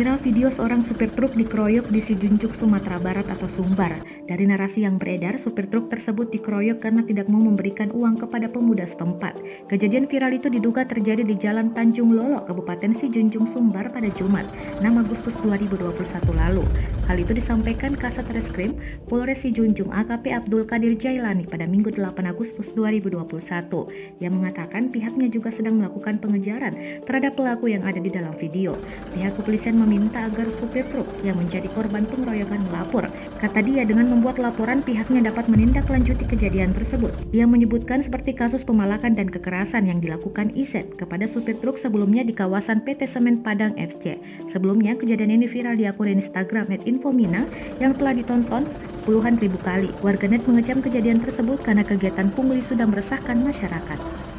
Viral video seorang supir truk dikeroyok di Sijunjuk, Sumatera Barat atau Sumbar. Dari narasi yang beredar, supir truk tersebut dikeroyok karena tidak mau memberikan uang kepada pemuda setempat. Kejadian viral itu diduga terjadi di Jalan Tanjung Lolo, Kabupaten Sijunjung, Sumbar pada Jumat, 6 Agustus 2021 lalu. Hal itu disampaikan Kasat Reskrim Polres Sijunjung AKP Abdul Qadir Jailani pada Minggu 8 Agustus 2021. Yang mengatakan pihaknya juga sedang melakukan pengejaran terhadap pelaku yang ada di dalam video. Pihak kepolisian meminta agar supir truk yang menjadi korban pengeroyokan melapor. Kata dia, dengan membuat laporan pihaknya dapat menindaklanjuti kejadian tersebut. Ia menyebutkan seperti kasus pemalakan dan kekerasan yang dilakukan Iset kepada supir truk sebelumnya di kawasan PT Semen Padang FC. Sebelumnya kejadian ini viral di akun Instagram @infominang yang telah ditonton puluhan ribu kali. Warganet mengecam kejadian tersebut karena kegiatan pungli sudah meresahkan masyarakat.